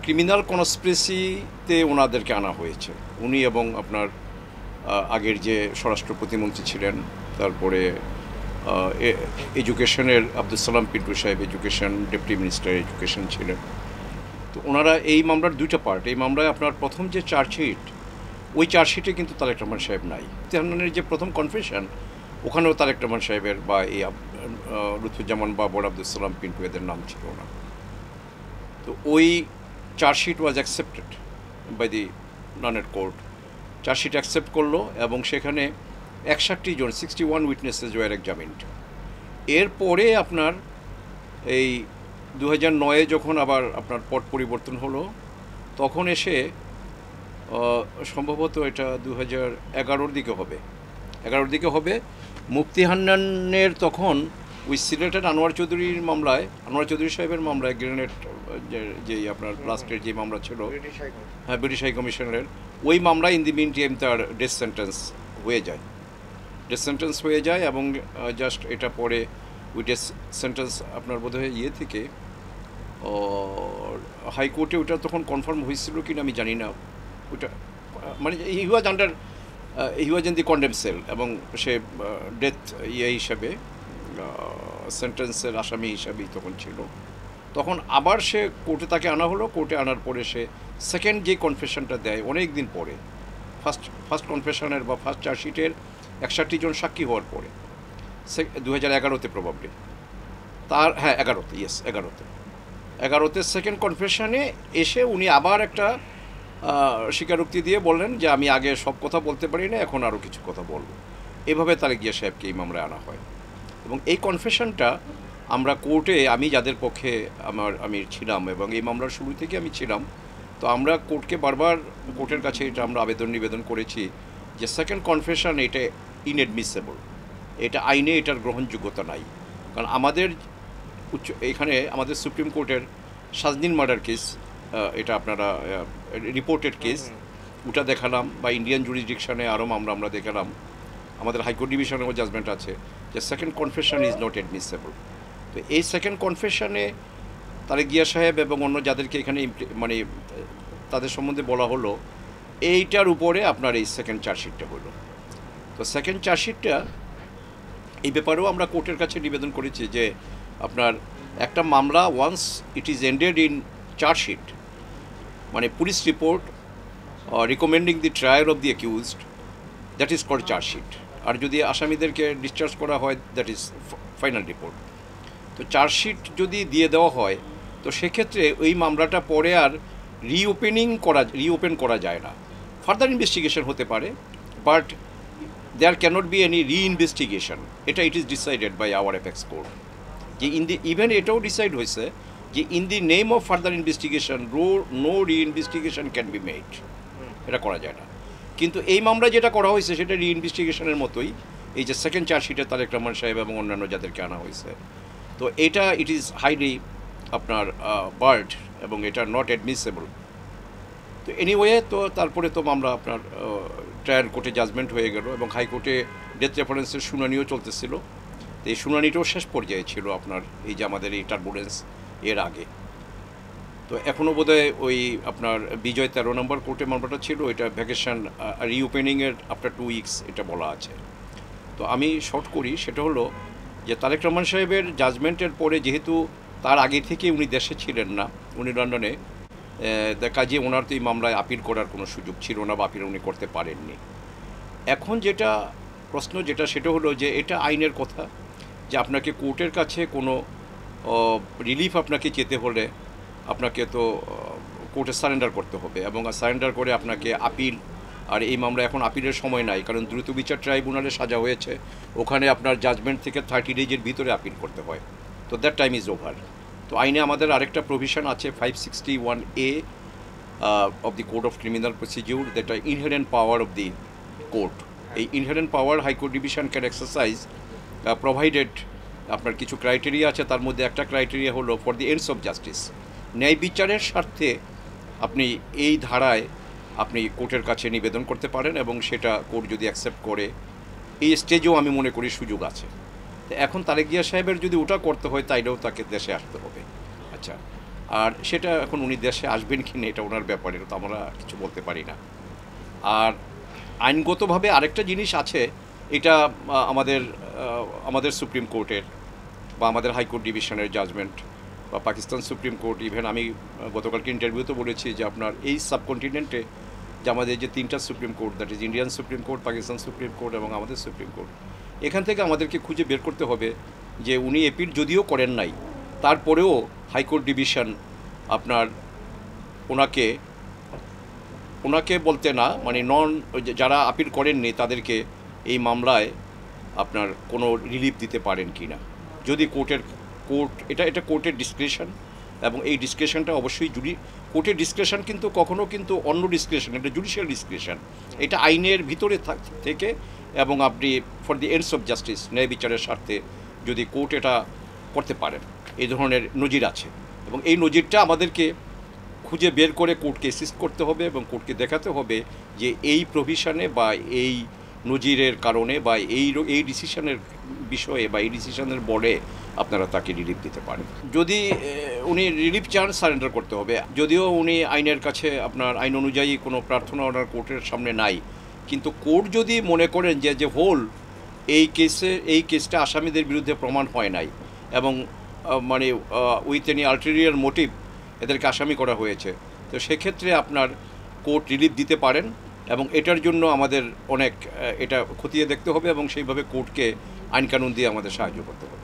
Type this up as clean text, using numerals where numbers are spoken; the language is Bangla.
ক্রিমিনাল কনস্পিরেসিতে ওনাদেরকে আনা হয়েছে। উনি এবং আপনার আগের যে স্বরাষ্ট্র প্রতিমন্ত্রী ছিলেন, তারপরে এডুকেশনের আব্দুল সালাম পিন্টু সাহেব এডুকেশন ডেপুটি মিনিস্টার এডুকেশন ছিলেন। তো ওনারা এই মামলার দুইটা পার্ট। এই মামলায় আপনার প্রথম যে চার্জশিট, ওই চার্জশিটে কিন্তু তারেক রহমান সাহেব নাই। তেহরানের যে প্রথম কনফেশন, ওখানেও তারেক রহমান সাহেবের বা এই লুৎফুজ্জামান বাবর আব্দুল সালাম পিন্টু এদের নাম ছিল না। তো ওই chargesheet was accepted by the London court. Chargesheet accept করলো এবং সেখানে 61 জন 61 উইটনেসেস ওয়ার এক্সামিনড। এরপরে আপনার এই 2009-এ যখন আবার আপনার পট পরিবর্তন হলো, তখন এসে সম্ভবত এটা 2011-র দিকে হবে, 11-র দিকে হবে। মুফতি হান্নানের তখন ওই সিলেটের আনোয়ার চৌধুরীর মামলায়, আনোয়ার চৌধুরী সাহেবের মামলায় গ্রেনেড যে আপনার লাস্টের যে মামলা ছিল, হ্যাঁ ব্রিটিশ হাই কমিশনের, ওই মামলায় ইন দি মিন টাইম তার ডেথ সেন্টেন্স হয়ে যায়। ডেথ সেন্টেন্স হয়ে যায় এবং জাস্ট এটা পরে ওই ডেথ সেন্টেন্স আপনার বোধহয় থেকে হাইকোর্টে ওটা তখন কনফার্ম হয়েছিল কিনা আমি জানি না। ওটা মানে he was under he was in the condemn cell এবং সে ডেথ হিসাবে সেন্টেন্সের আসামি হিসাবেই তখন ছিল। তখন আবার সে কোর্টে তাকে আনা হলো। কোর্টে আনার পরে সে সেকেন্ড যে কনফেশনটা দেয় অনেক দিন পরে, ফার্স্ট কনফেশনের বা ফার্স্ট চার্জশিটের 61 জন সাক্ষী হওয়ার পরে 2011-তে প্রবাবলি তার, হ্যাঁ 11-তে, ইয়েস 11-তে সেকেন্ড কনফেশনে এসে উনি আবার একটা স্বীকারোক্তি দিয়ে বললেন যে আমি আগে সব কথা বলতে পারি না, এখন আরও কিছু কথা বলবো। এভাবে তারেক জিয়া সাহেবকে এই মামলায় আনা হয় এবং এই কনফেশনটা আমরা কোর্টে, আমি যাদের পক্ষে আমি ছিলাম এবং এই মামলার শুরু থেকে আমি ছিলাম, তো আমরা কোর্টকে বারবার কোর্টের কাছে এটা আমরা নিবেদন করেছি যে সেকেন্ড কনফেশন এটা ইনএডমিসেবল, এটা আইনে এটার গ্রহণযোগ্যতা নাই। কারণ আমাদের এখানে আমাদের সুপ্রিম কোর্টের সাজনিন মার্ডার কেস, এটা আপনারা রিপোর্টেড কেস, ওটা দেখালাম, বা ইন্ডিয়ান জুরিসডিকশনে আরও মামলা আমরা দেখালাম, আমাদের হাইকোর্ট ডিভিশনেও জাজমেন্ট আছে যে second confession is not admissible. তো এই সেকেন্ড কনফেশনে তারেক জিয়া সাহেব এবং অন্য যাদেরকে এখানে মানে তাদের সম্বন্ধে বলা হলো, এইটার উপরে আপনার এই সেকেন্ড চার্জশিটটা হলো। তো সেকেন্ড চার্জশিটটা এই ব্যাপারেও আমরা কোর্টের কাছে নিবেদন করেছি যে আপনার একটা মামলা once it is ended in charge sheet, মানে police report recommending the trial of the accused, that is called charge sheet. আর যদি আসামিদেরকে ডিসচার্জ করা হয়, দ্যাট ইজ ফাইনাল রিপোর্ট। তো চার্জশিট যদি দিয়ে দেওয়া হয়, তো সেক্ষেত্রে ওই মামলাটা পরে আর রিওপেন করা যায় না। ফার্দার ইনভেস্টিগেশন হতে পারে, but there cannot be any reinvestigation. এটা it is decided by our apex court, যে ইভেন এটাও ডিসাইড হয়েছে যে in the name of further investigation no reinvestigation can be made, এটা করা যায় না। কিন্তু এই মামলা যেটা করা হয়েছে সেটা রিইনভেস্টিগেশনের মতোই, এই যে সেকেন্ড চার্জশিটে তারেক রহমান সাহেব এবং অন্যান্য যাদেরকে আনা হয়েছে। তো এটা ইট ইজ হাইলি আপনার বার্ড এবং এটা নট অ্যাডমিসেবল। তো এনিওয়ে, তো তারপরে তো মামলা আপনার ট্রায়াল কোর্টে জাজমেন্ট হয়ে গেল এবং হাইকোর্টে ডেথ রেফারেন্সের শুনানিও চলতেছিল। তো এই শুনানিটাও শেষ পর্যায়ে ছিল আপনার এই যে আমাদের এই টার্বুলেন্স এর আগে। তো এখনও বোধহয় ওই আপনার বিজয় 13 নম্বর কোর্টে মামলাটা ছিল, এটা ভ্যাকেশন রিওপেনিংয়ের আফটার 2 উইকস এটা বলা আছে। তো আমি শর্ট করি, সেটা হলো যে তারেক রহমান সাহেবের জাজমেন্টের পরে যেহেতু তার আগে থেকে উনি দেশে ছিলেন না, উনি লন্ডনে, কাজে ওনার তো এই মামলায় আপিল করার কোনো সুযোগ ছিল না বা আপিল উনি করতে পারেননি। এখন যেটা প্রশ্ন সেটা হলো যে এটা আইনের কথা, যে আপনাকে কোর্টের কাছে কোনো রিলিফ আপনাকে যেতে হলে আপনাকে তো কোর্টে সারেন্ডার করতে হবে এবং সারেন্ডার করে আপনাকে আপিল, আর এই মামলা এখন আপিলের সময় নাই, কারণ দ্রুত বিচার ট্রাইব্যুনালে সাজা হয়েছে, ওখানে আপনার জাজমেন্ট থেকে 30 ডেজের ভিতরে আপিল করতে হয়। তো দ্যাট টাইম ইজ ওভার। তো আইনে আমাদের আরেকটা প্রভিশন আছে 561A of the code of criminal procedure, that inherent power of the court. এই inherent power high court division can exercise provided, আপনার কিছু ক্রাইটেরিয়া আছে, তার মধ্যে একটা ক্রাইটেরিয়া হলো for the ends of justice, ন্যায় বিচারের স্বার্থে আপনি এই ধারায় আপনি কোর্টের কাছে নিবেদন করতে পারেন এবং সেটা কোর্ট যদি অ্যাকসেপ্ট করে, এই স্টেজেও আমি মনে করি সুযোগ আছে। তো এখন তারেক জিয়া সাহেবের যদি ওটা করতে হয়, তাইলেও তাকে দেশে আসতে হবে। আচ্ছা, আর সেটা এখন উনি দেশে আসবেন কি না এটা ওনার ব্যাপারে, তো আমরা কিছু বলতে পারি না। আর আইনগতভাবে আরেকটা জিনিস আছে, এটা আমাদের সুপ্রিম কোর্টের বা আমাদের হাইকোর্ট ডিভিশনের জাজমেন্ট বা পাকিস্তান সুপ্রিম কোর্ট, ইভেন আমি গতকালকে ইন্টারভিউতে বলেছি যে আপনার এই সাবকন্টিনেন্টে যে আমাদের যে তিনটা supreme court, that is Indian supreme court, Pakistan supreme court এবং আমাদের সুপ্রিম কোর্ট, এখান থেকে আমাদেরকে খুঁজে বের করতে হবে যে উনি এপিল যদিও করেন নাই, তারপরেও হাইকোর্ট ডিভিশন আপনার ওনাকে ওনাকে বলতে না, মানে যারা আপিল করেননি তাদেরকে এই মামলায় আপনার কোনো রিলিফ দিতে পারেন কি না। যদি এটা কোর্টের ডিসক্রিশন, এবং এই ডিসক্রিশনটা অবশ্যই কোর্টের ডিসক্রিশন কিন্তু কখনো কিন্তু অন্য ডিসক্রিশন, এটা জুডিশিয়াল ডিসক্রিশন, এটা আইনের ভিতরে থেকে, এবং আপনি for the ends of justice, ন্যায় বিচারের স্বার্থে যদি কোর্ট এটা করতে পারেন, এই ধরনের নজির আছে, এবং এই নজিরটা আমাদেরকে খুঁজে বের করে কোর্টকে অ্যাসিস্ট করতে হবে এবং কোর্টকে দেখাতে হবে যে এই প্রভিশনে বা এই নজিরের কারণে বা এই ডিসিশনের বিষয়ে বা এই ডিসিশনের বলে আপনারা তাকে রিলিফ দিতে পারেন। যদি উনি রিলিফ চান, সারেন্ডার করতে হবে। যদিও উনি আইনের কাছে আপনার আইন অনুযায়ী কোনো প্রার্থনা ওনার কোর্টের সামনে নাই, কিন্তু কোর্ট যদি মনে করেন যে হোল এই কেসটা আসামিদের বিরুদ্ধে প্রমাণ হয় নাই এবং মানে উইথ এনি আলটেরিয়ার মোটিভ এদেরকে আসামি করা হয়েছে, তো সেক্ষেত্রে আপনার কোর্ট রিলিফ দিতে পারেন, এবং এটার জন্য আমাদের অনেক এটা খতিয়ে দেখতে হবে এবং সেইভাবে কোর্টকে আইনকানুন দিয়ে আমাদের সাহায্য করতে হবে।